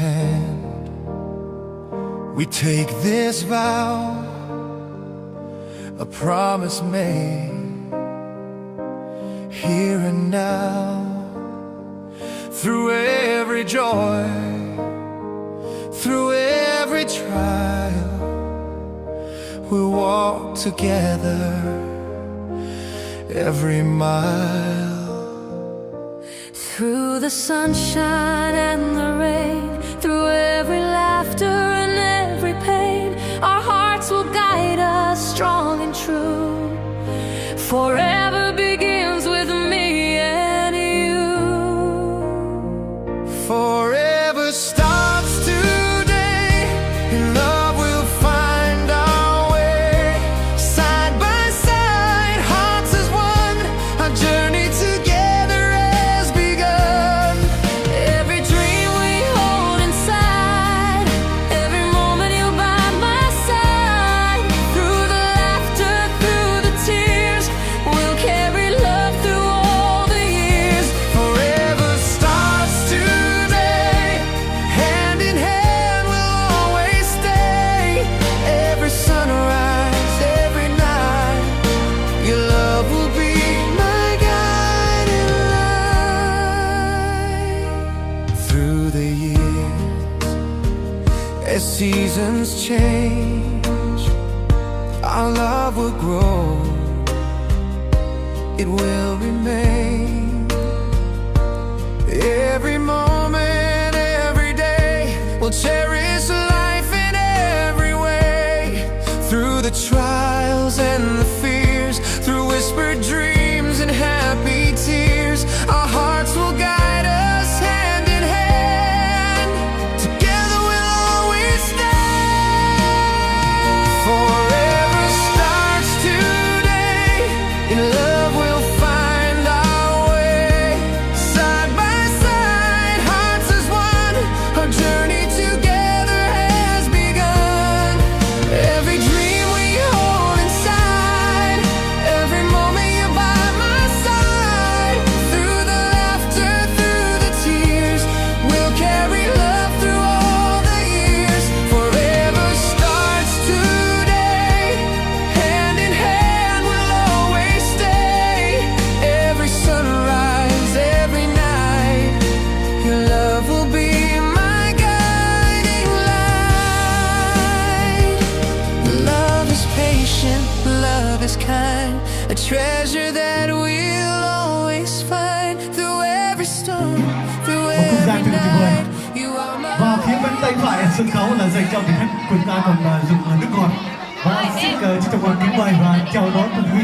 hand, we take this vow, a promise made here and now. Through every joy, through every trial, we'll walk together every mile. Through the sunshine and the rain, through every laughter and every pain, our hearts will guide us strong and true. Forever begins with me and you. Forever starts today, in love we'll find our way. Side by side, hearts as one, our journey together has begun. Every dream we hold inside, every moment you're by my side. Through the laughter, through the tears, we'll carry love through all the years. Forever starts today, hand in hand we'll always stay. Every sunrise, every night, your love will be my guiding light. Through the years, as seasons change, our love will grow, it will remain. Every moment, every day, we'll cherish life in every way. Through the trials and the fears, through whispered dreams and happy tears, our hearts will guide us hand in hand. Together we'll always stand. Forever starts today, in love we'll find our way. Side by side, hearts as one, our journey together has begun. Every dream we hold inside, every moment you're by my side. Through the laughter, through the tears, we'll carry love through all the years. Forever starts today, hand in hand we'll always stay. Every sunrise, every night, your love will be my guiding light. Love is patient, love is kind, a treasure that we'll always find. Through every storm, through every night, you are my. Và phía bên tay phải sân khấu là dành cho vị khách quyền ca còn dùng nước ngọt. Và xin trân trọng kính mời và chào đón Tân Huy.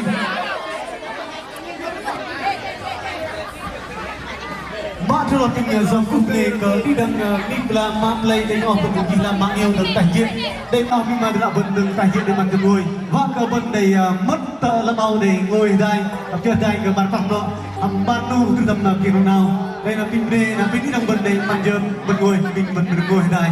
Matur tinggal zangkuple ke bidang nibla mamlai dan orang gila mangil dan tajir dan kami magla bendeng tajir dan mangkemui và ke bendai mất la mau de ngồi đây tập chơi đây ke ban phẳng đó banu cứ tầm nào kia nào đây là pin de là pin đang bendai manjem bên ngồi pin bên ngồi đây.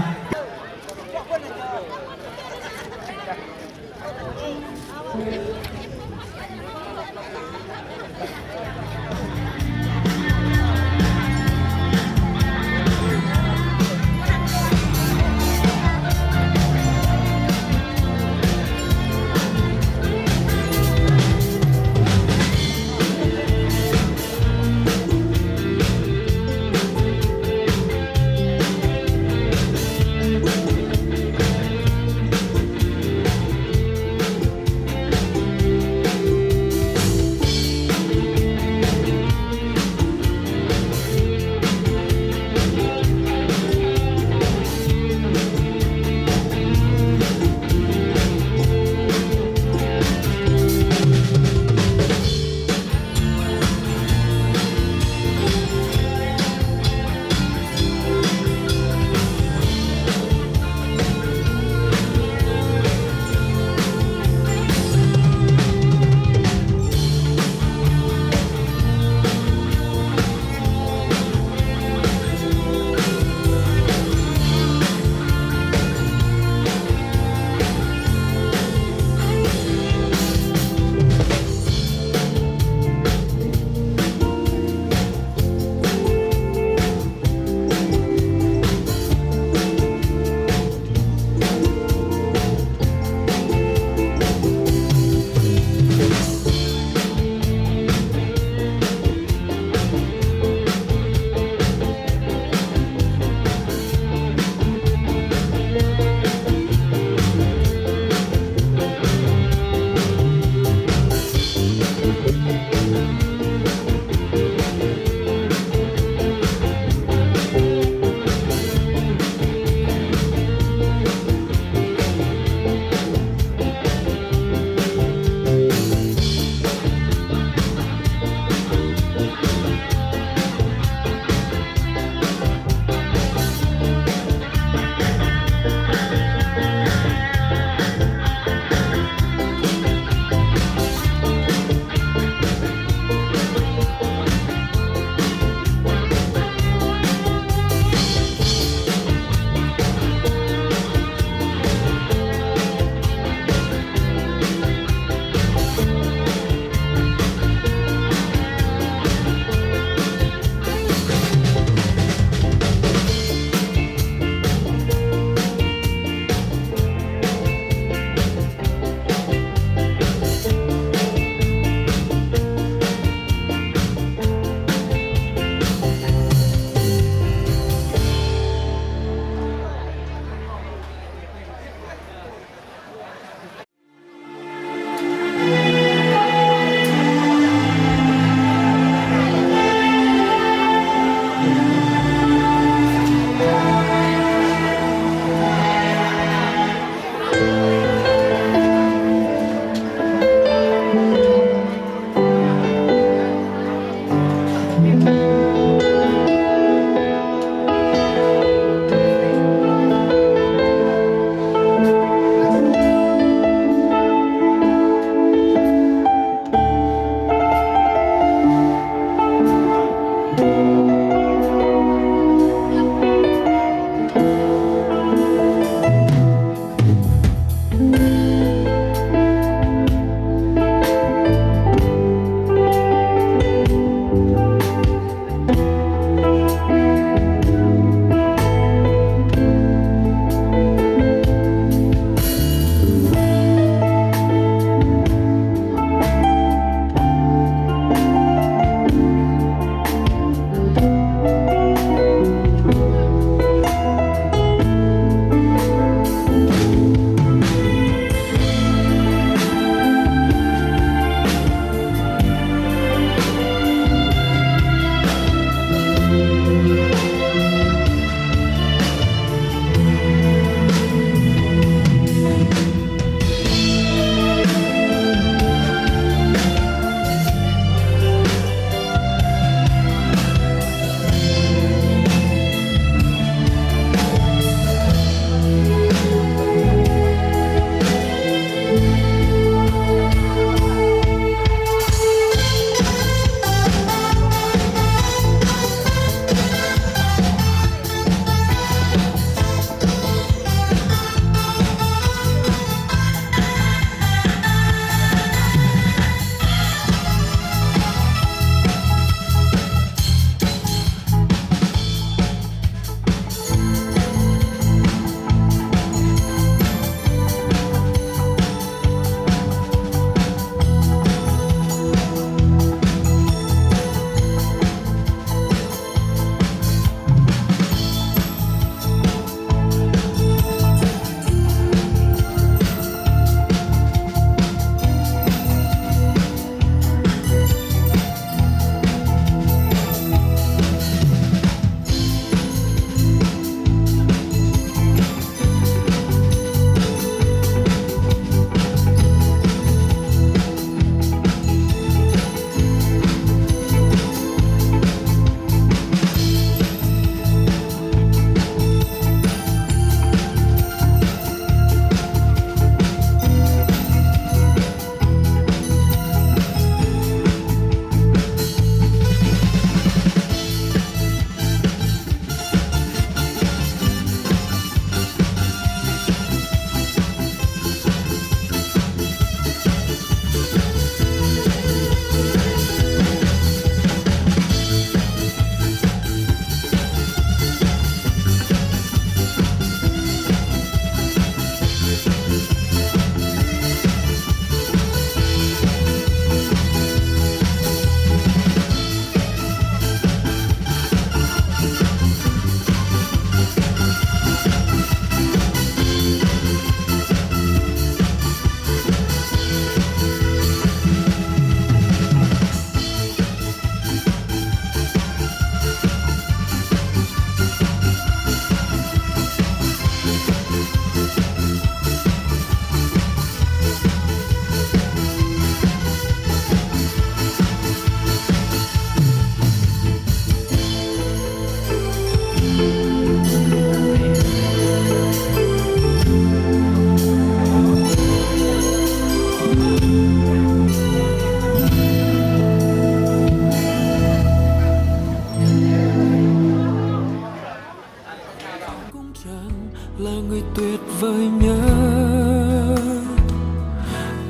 chàng là người tuyệt vời nhất.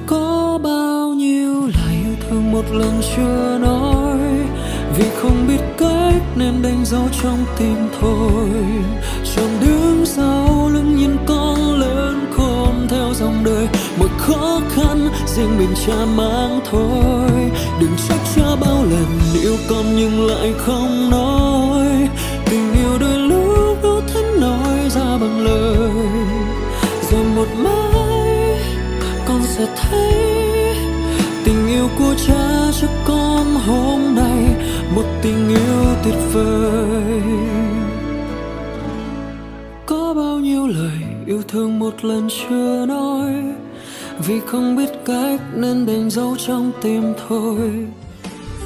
Có bao nhiêu là yêu thương một lần chưa nói, vì không biết cách nên đánh dấu trong tim thôi. Chàng đứng sau lưng nhìn con lớn khôn theo dòng đời, mọi khó khăn riêng mình cha mang thôi. Đừng trách cha bao lần yêu con nhưng lại không nói, tình yêu đôi lúc đâu thể nói ra bằng lời. Rồi một mai con sẽ thấy tình yêu của cha cho con hôm nay một tình yêu tuyệt vời. Có bao nhiêu lời yêu thương một lần chưa nói, vì không biết cách nên đánh dấu trong tim thôi.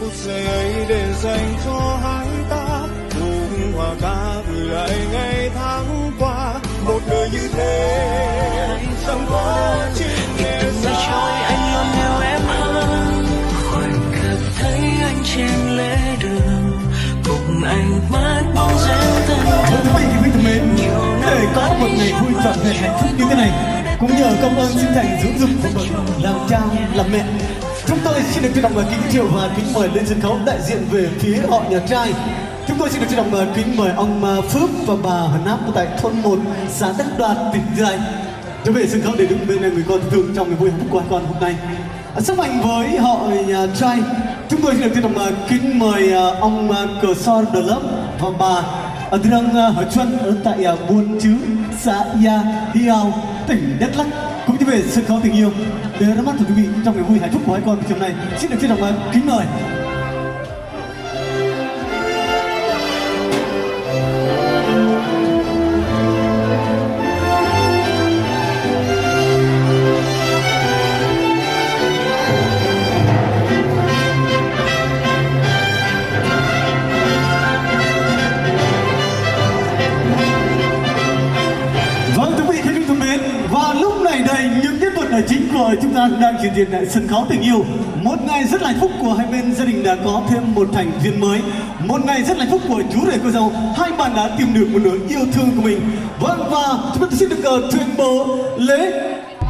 Phút giây ấy để dành cho hai ta, cùng hòa ca gửi lại ngày tháng qua. Một đời như thế chẳng có chuyện nghe Ngày trôi anh luôn yêu em hơn, khoảnh khắc thấy anh trên lễ đường cùng anh mãi bóng dáng thân Quý vị thân mến, để có một ngày vui trọn vẹn hạnh phúc như thế này, cũng nhờ công ơn sinh thành dưỡng dục của bậc làm cha làm mẹ, chúng tôi xin được trân trọng kính chào và kính mời lên sân khấu đại diện về phía họ nhà trai. Chúng tôi xin được trân trọng kính mời ông Phước và bà Hân Áp tại thôn 1 xã Đất Đoạt, tỉnh Gia Lai trở về sân khấu để đứng bên người con thương trong ngày vui hạnh phúc của con hôm nay. Sắp hành với họ nhà trai, chúng tôi xin được trân trọng kính mời ông Cờ So Đờ Lớp và bà Drang Hở Chuân ở tại Buôn Chứ, xã Ia Hiao, tỉnh Đắk Lắk cũng như về sân khấu tình yêu để ra mắt của quý vị trong ngày vui hạnh phúc của hai con chiều nay. Xin được trân trọng kính mời. Chính của chúng ta đang chuyển diện tại sân khấu tình yêu. Một ngày rất là hạnh phúc của hai bên gia đình đã có thêm một thành viên mới. Một ngày rất là hạnh phúc của chú rể cô dâu. Hai bạn đã tìm được một nửa yêu thương của mình. Vâng, và chúng ta xin được tuyên bố lễ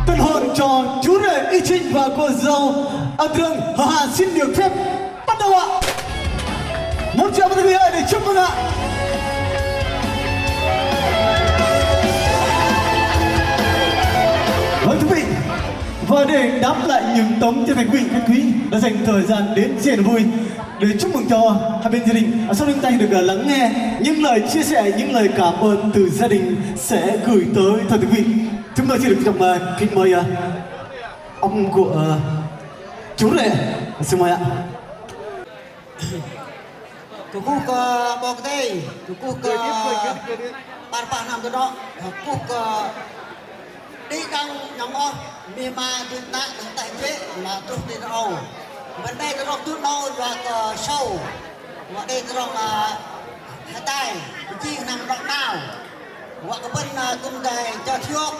tân hôn cho chú rể Y Trinh và cô dâu Drang Hở Hà. Xin được phép bắt đầu ạ. Một triệu quý vị ơi để chúc mừng ạ. Vâng quý vị, và để đáp lại những tấm chân thành quý vị khách quý đã dành thời gian đến chia sẻ vui để chúc mừng cho hai bên gia đình, sau đây chúng ta được lắng nghe những lời chia sẻ, những lời cảm ơn từ gia đình sẽ gửi tới thật quý vị. Chúng tôi xin được trọng kính mời ông của chú rể, xin mời ạ. Cục bọc đây, cục bàn bàn nằm cho đó, cục đi đang nhắm on, miền mà tuyên tạ đến tại chế là trung tiền ầu, vấn đề cái rong tuyên đâu và sâu, và đây cái rong hai tay, chi nằm rong nào, và cái bên cùng đề cho trước,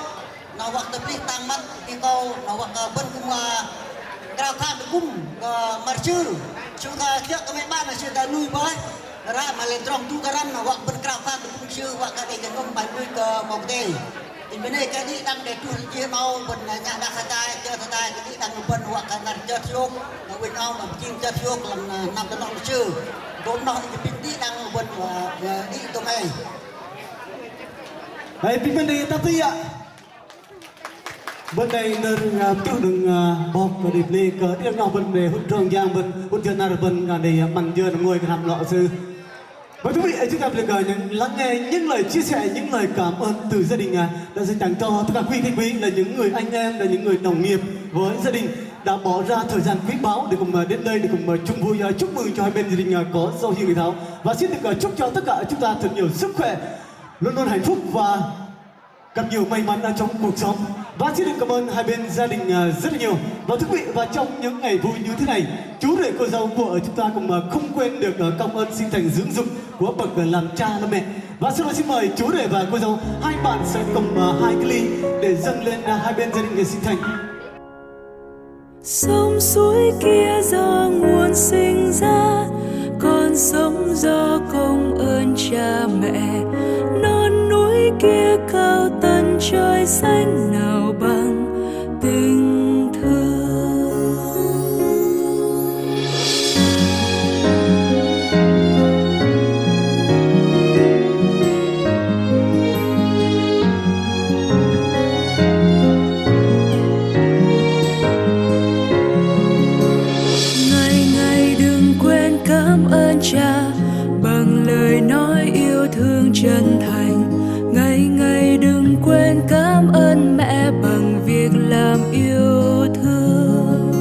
nó hoặc tập đi tăng mắt đi câu, nó hoặc bên cùng cao tham được cung mà chứ, chúng ta trước cái mấy bạn là chúng ta nuôi với, ra mà lên rong tu cái răng nó hoặc bên cao tham được cung chứ, hoặc cái cái công bài nuôi mọc đây. Thì bên này cái đi đang để tu chia mau bên nhà đã khai tay chơi khai tay cái đi đang bên hoặc là đang chơi thiêu nó bên nhau làm chim chơi thiêu làm nằm trong lòng chưa vốn nói thì bên đi đang bên và đi tụi này Đấy, bên đây ta tí ạ. Bên đây nên tiêu đừng bọc và điệp lê cỡ đi nào bên để hút trường giang bên hút chân nào bên để bằng dơ ngồi cái làm lọ sư. Và quý vị chúng ta được lắng nghe những lời chia sẻ, những lời cảm ơn từ gia đình đã dành tặng cho tất cả quý khách quý là những người anh em, là những người đồng nghiệp với gia đình đã bỏ ra thời gian quý báu để cùng đến đây để cùng chung vui chúc mừng cho hai bên gia đình có dâu hiền người tháo, và xin được chúc cho tất cả chúng ta thật nhiều sức khỏe, luôn luôn hạnh phúc và gặp nhiều may mắn ở trong cuộc sống. Và xin được cảm ơn hai bên gia đình rất là nhiều. Và thưa quý vị, và trong những ngày vui như thế này, chú rể cô dâu của chúng ta cũng không quên được công ơn sinh thành dưỡng dục của bậc làm cha làm mẹ. Và sau đó xin mời chú rể và cô dâu, hai bạn sẽ cùng hai cái ly để dâng lên hai bên gia đình để sinh thành. Sông suối kia do nguồn sinh ra, con sống do công ơn cha mẹ. Non núi kia cao tận trời xanh nào bằng tình thương. Ngày ngày đừng quên cảm ơn cha bằng lời nói yêu thương chân thành. Ngày ngày đừng quên cảm ơn mẹ bằng việc làm yêu thương.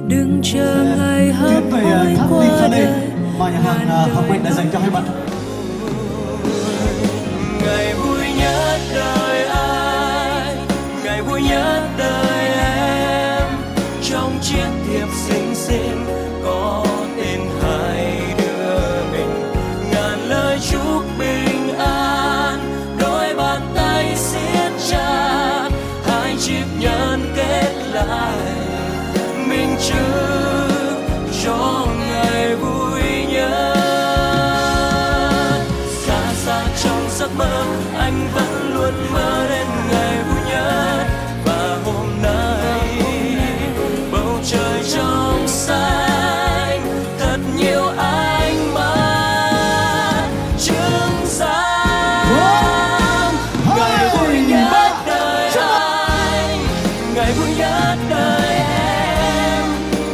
Đừng chờ ngày hấp hối qua đời mà nhà hàng Hồng Anh đã dành cho hai bạn. Ngày vui nhất đời anh, ngày vui nhất đời em. Trong chiếc thiệp xinh xinh có tên hai đứa mình, ngàn lời chúc bình an, đôi bàn tay siết chặt, hai chiếc nhẫn kết lại, minh chứng cho ngày vui nhất. Xa xa trong giấc mơ anh vẫn luôn mơ đến ngày vui nhất, và hôm nay bầu trời trong xanh thật nhiều ánh mắt chứng giang. Ngày vui nhất đời anh, ngày vui nhất đời em.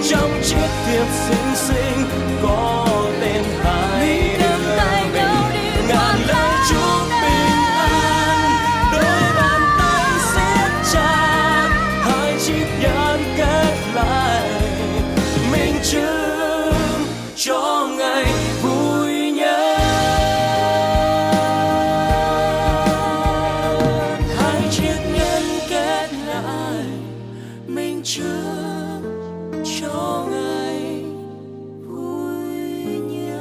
Trong chiếc thiệp xinh xinh có tên hai đứa mình, ngàn lời chúc bình an, đôi bàn tay siết chặt, hai chiếc nhẫn kết lại, minh chứng cho ngày vui nhất. Hai chiếc nhẫn kết lại, minh chứng cho ngày vui nhất.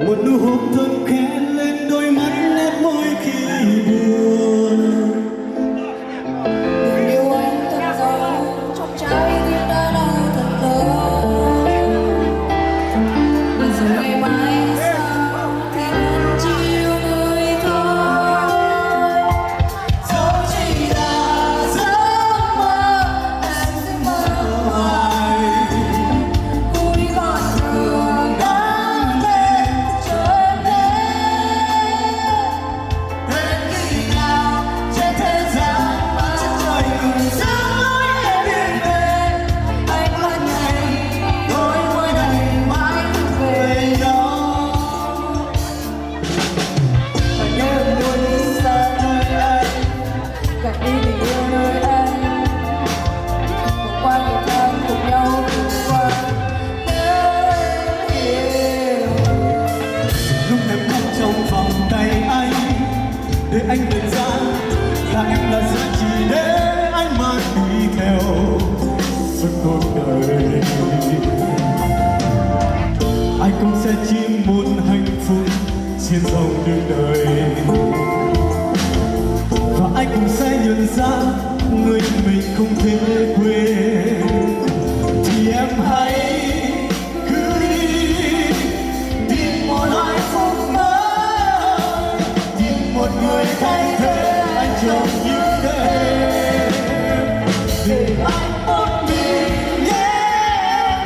Một nụ hôn thơm khẽ lên đôi mắt nét môi khi buồn. Tình yêu anh thật giàu trong trái tim đã đau thật lớn. Mà dù ngày mai sao thì vẫn chỉ yêu người thôi. Dẫu chỉ là giấc mơ em sẽ mơ hoài. Vui còn thường đáng lên trời đến. Đến khi nào trên thế gian mà trời cùng sáng lối em đi về. Anh vẫn ngày đôi môi này mãi thuộc về nhau. Và nếu muốn đi xa nơi anh, gặp đi tình yêu nơi anh, cùng qua những tháng cùng nhau vượt qua. Nếu em hiểu Lúc em nằm trong vòng tay anh, để anh nhận ra là em là giá trị để anh mang đi theo suốt cuộc đời. Anh cũng sẽ chỉ muốn hạnh phúc trên dòng đường đời, và anh cũng sẽ nhận ra người mình không thể quên. Thì em hãy cứ đi tìm một hạnh phúc mới, tìm một người thay thế anh trong những đêm. Để anh một mình nhé,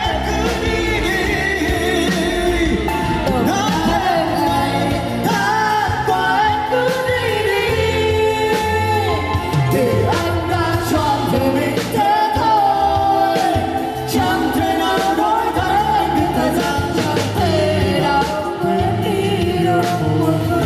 em cứ đi đi. Ngỡ thêm ngày tháng qua em cứ đi đi. Để anh đã chọn về mình thế thôi, chẳng thể nào đổi thay anh, nhưng thời gian chẳng thể nào quên đi được một người.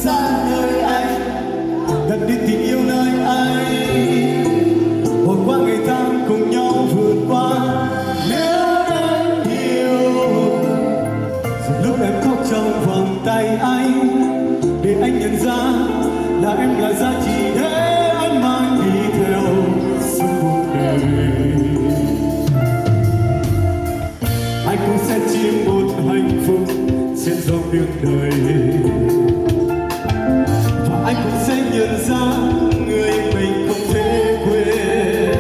xa nơi anh, gần đi tình yêu nơi anh. Hôm qua ngày tháng cùng nhau vượt qua, nếu em hiểu rồi lúc em khóc trong vòng tay anh, để anh nhận ra là em là giá trị để anh mang đi theo suốt cuộc đời. Anh cũng sẽ chiếm một hạnh phúc trên dòng đường đời, và anh cũng sẽ nhận ra người mình không thể quên.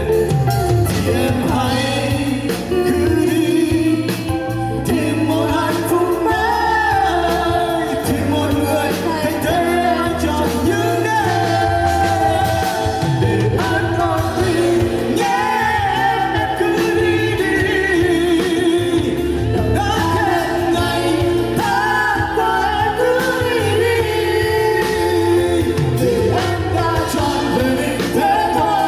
Thì em hãy cứ đi tìm một hạnh phúc mới, tìm một người thay thế anh chọn những để anh còn đi nhé. Em cứ đi đi, đã hết ngày tháng qua em cứ đi đi, vì anh đã chọn về mình thế thôi.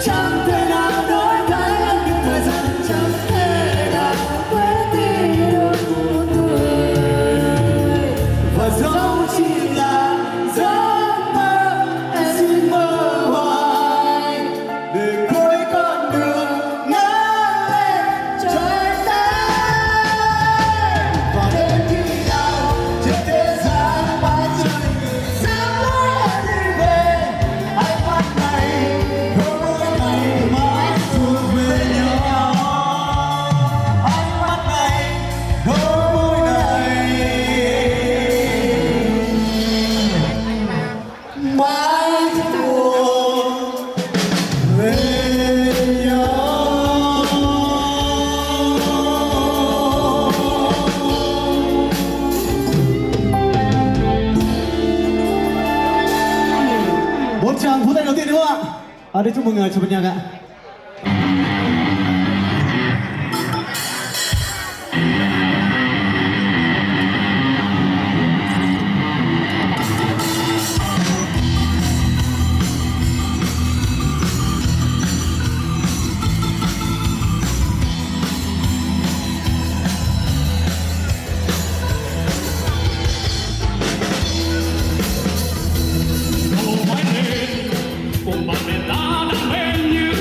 Chẳng thể nào đổi thay anh, nhưng thời gian chẳng thể nào quên đi được một người, và dẫu chỉ là giấc mơ em xin mơ hoài, để cuối con đường ngước lên trời xanh. Và đến khi nào trên thế gian bao trời dám nói em đi về, ánh mắt này đôi môi này mãi thuộc về nhau. Ánh mắt này đôi môi này mãi thuộc về nhau. Một tràng pháo tay đầu tiên đúng không ạ? Đây chúc mừng cho ban nhạc ạ. Cùng bạn bè ta đam mê như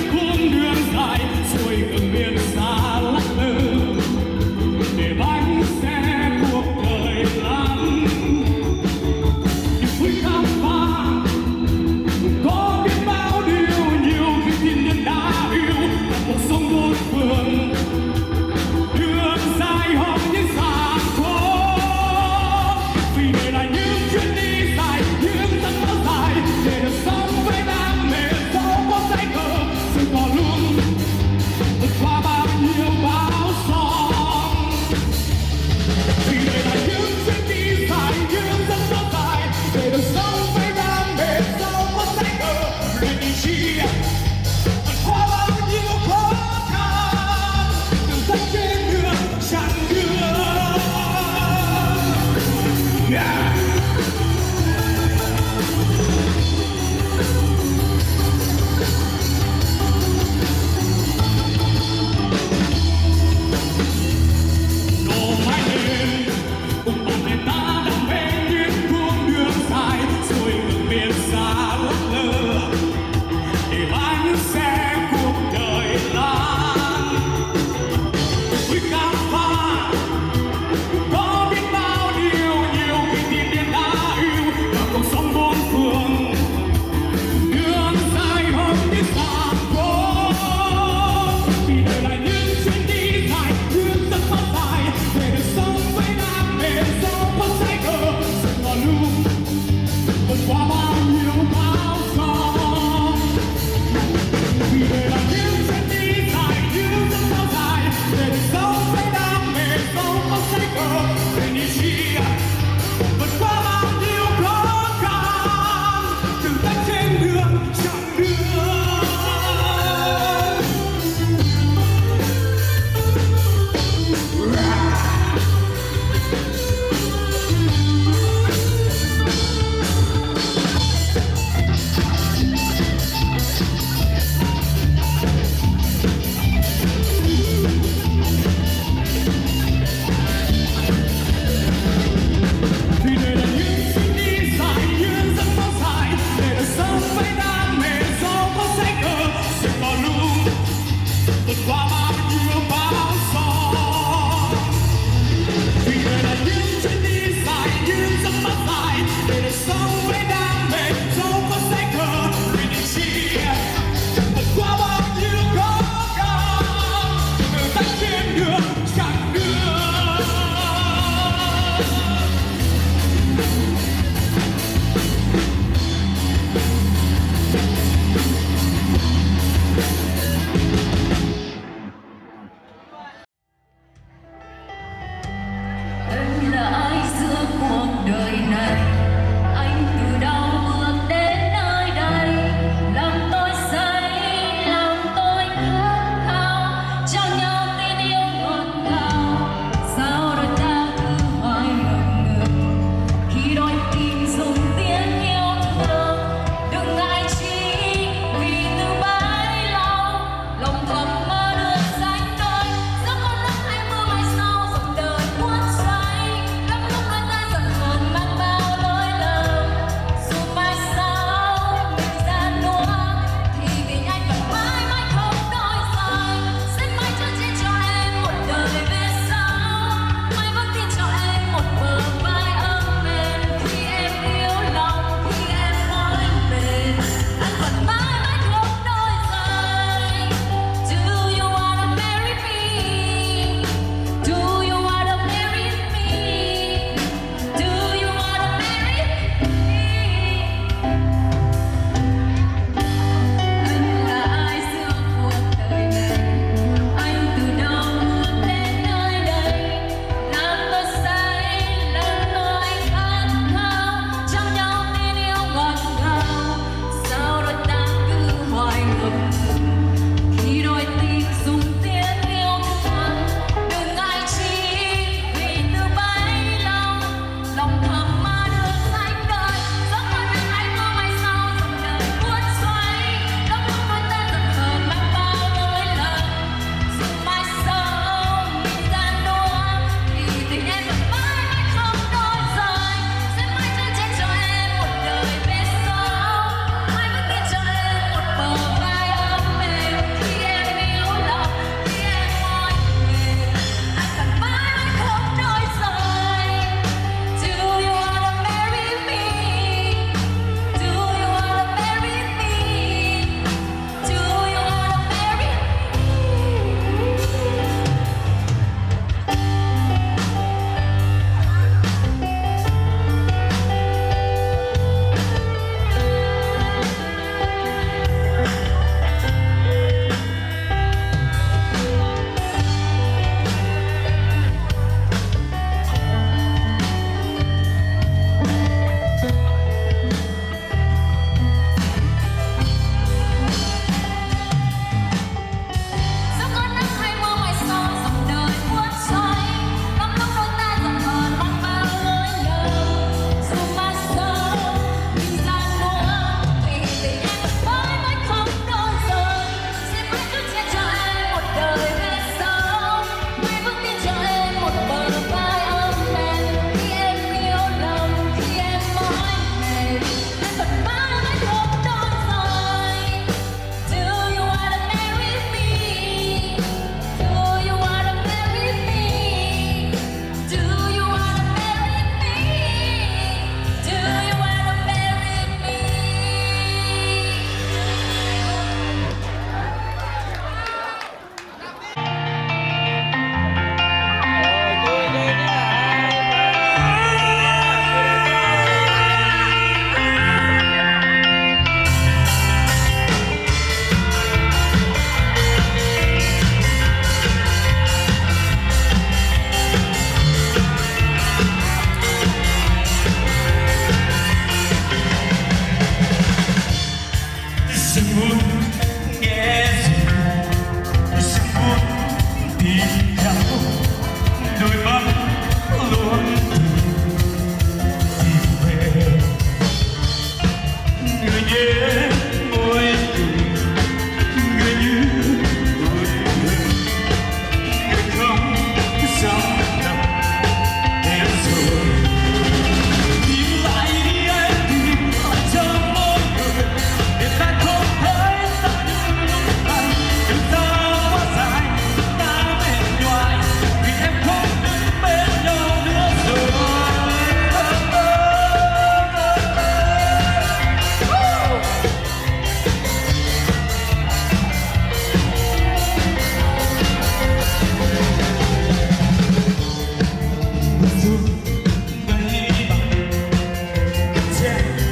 Ok.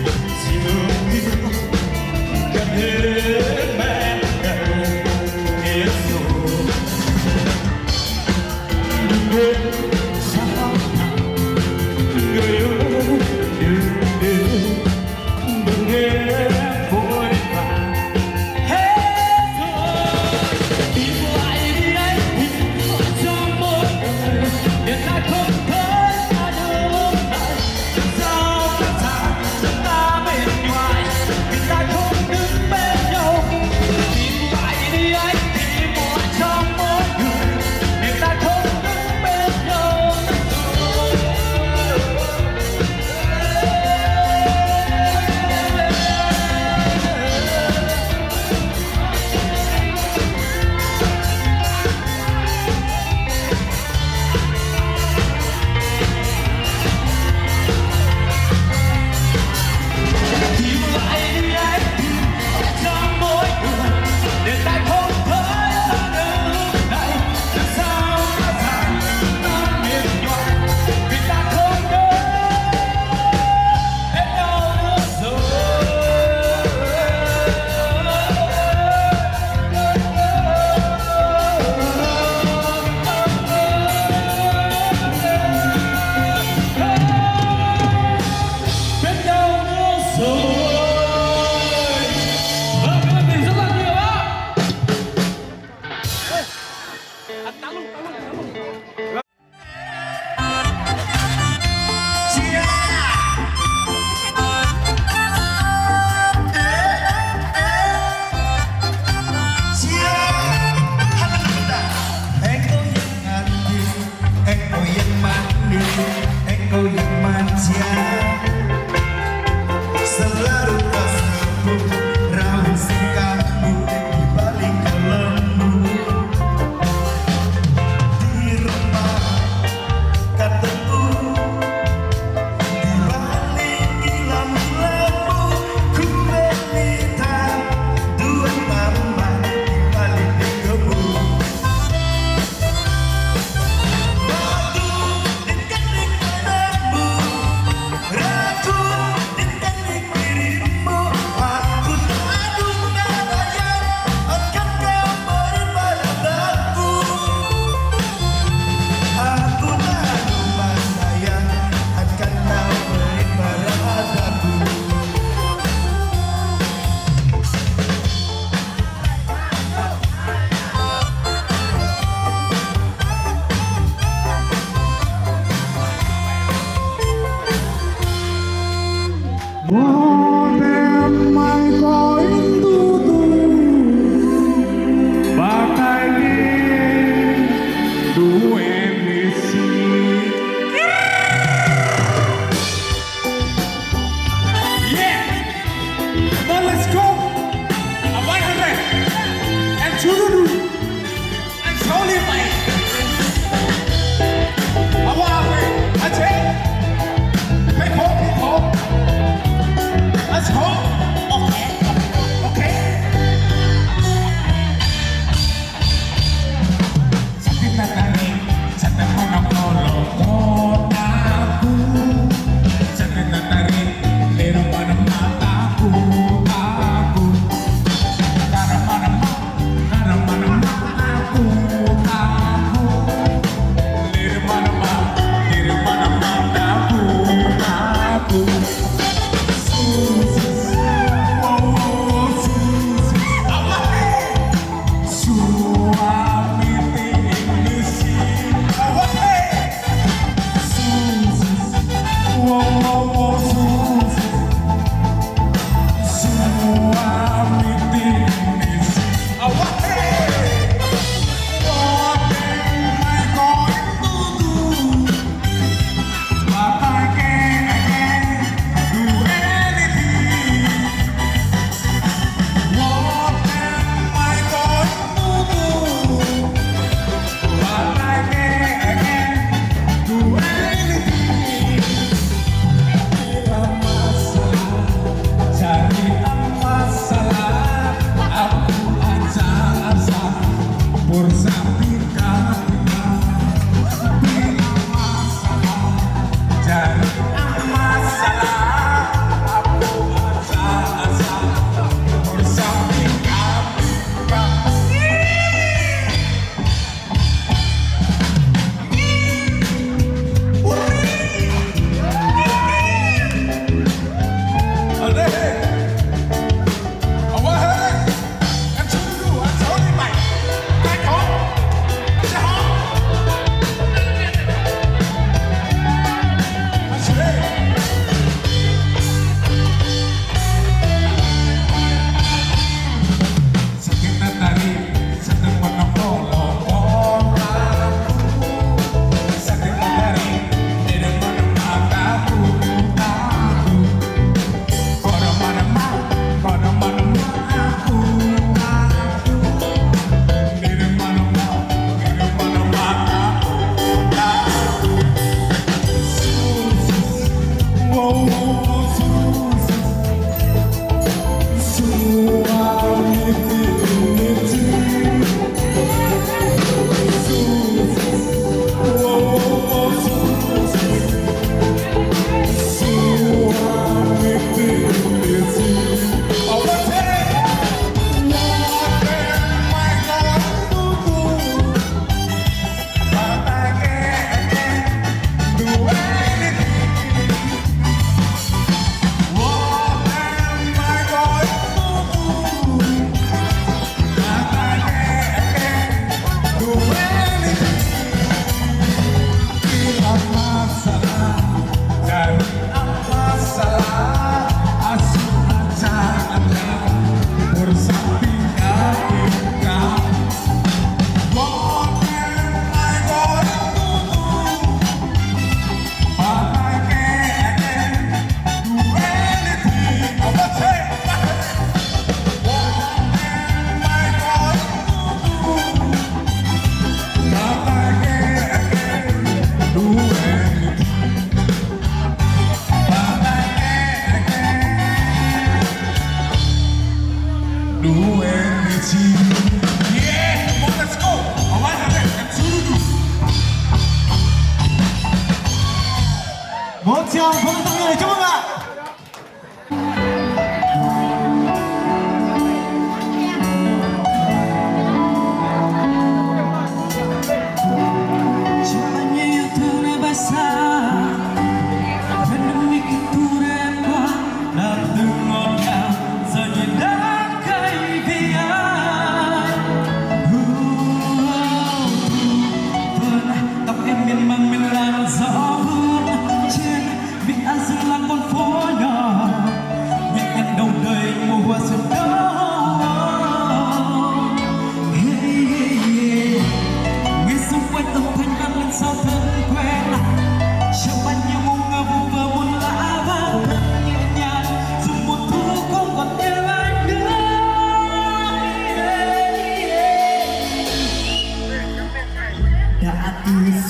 Một tràng pháo tay người chúc mừng ạ.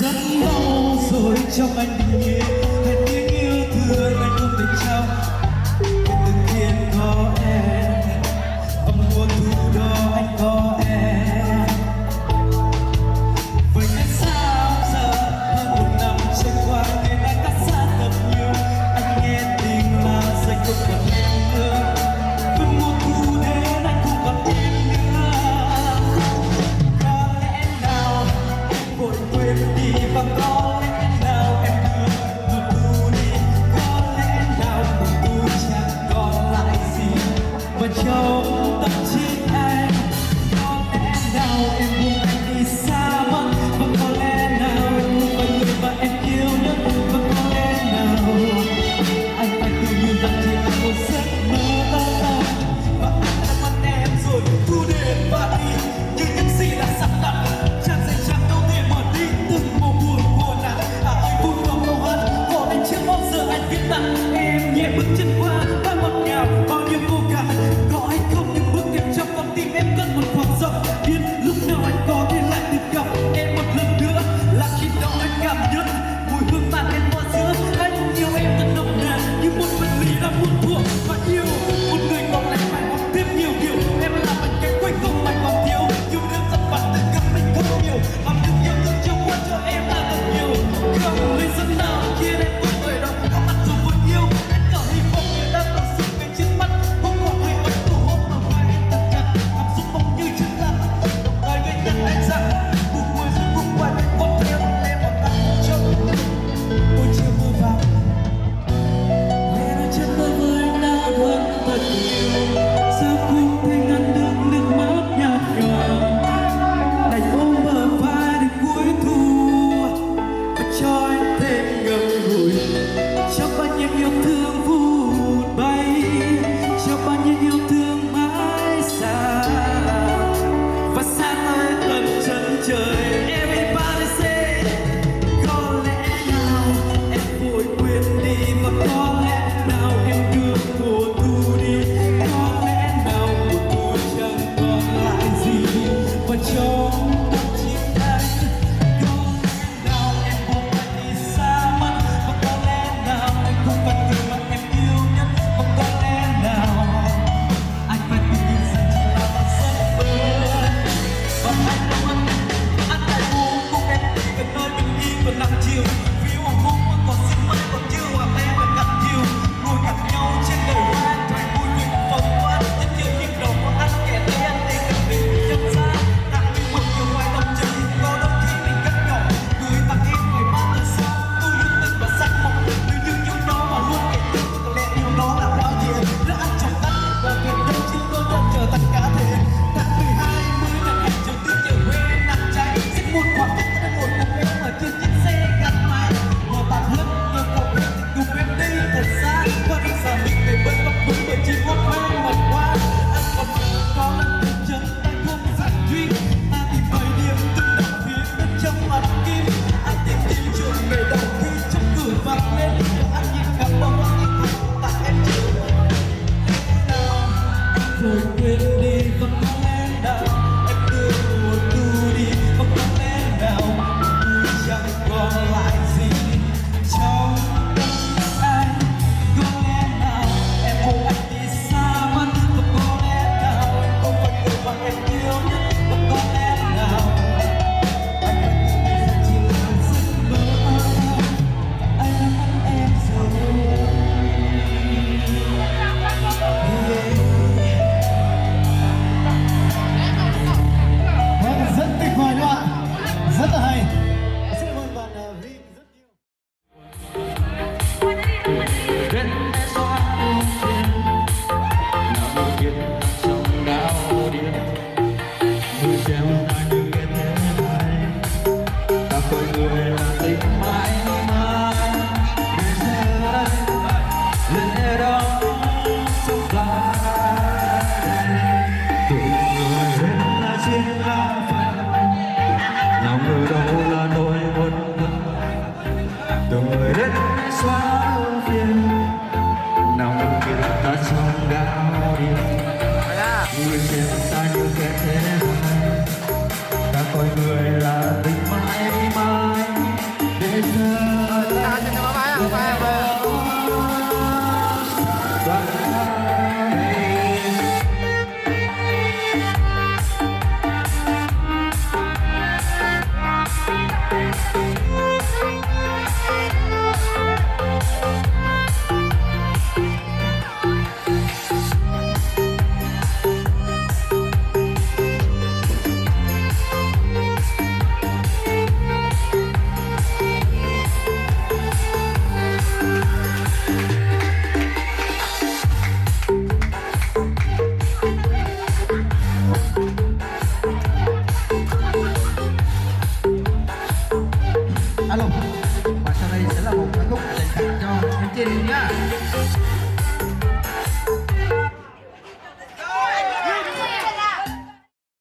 Rất lâu rồi trong anh bình yên hẹn tiếng yêu thương anh không thể trao từng thiên có em vào mùa thu đó anh có em vậy nên sao giờ hơn một năm trôi qua nên anh đã xa thật nhiều anh nghe tình là dành không còn em nữa với mùa thu đến anh không còn em nữa có lẽ nào em vội quên đi và có lẽ nào em đưa mùa thu đi có lẽ nào mùa thu chẳng còn lại gì và trong tâm trí anh có lẽ nào em buông anh đi xa mất và có lẽ nào em buông con người mà em yêu nhất và có lẽ nào anh phải tự nhiên rằng chỉ là một giấc mơ và anh đã mất em rồi thu đến và đi như những gì đã sắp đặt chẳng dễ chẳng đâu thể mở đi từng màu buồn của nàng ơi vui vào câu hát của anh chưa bao giờ anh viết tặng em nhẹ bước chân qua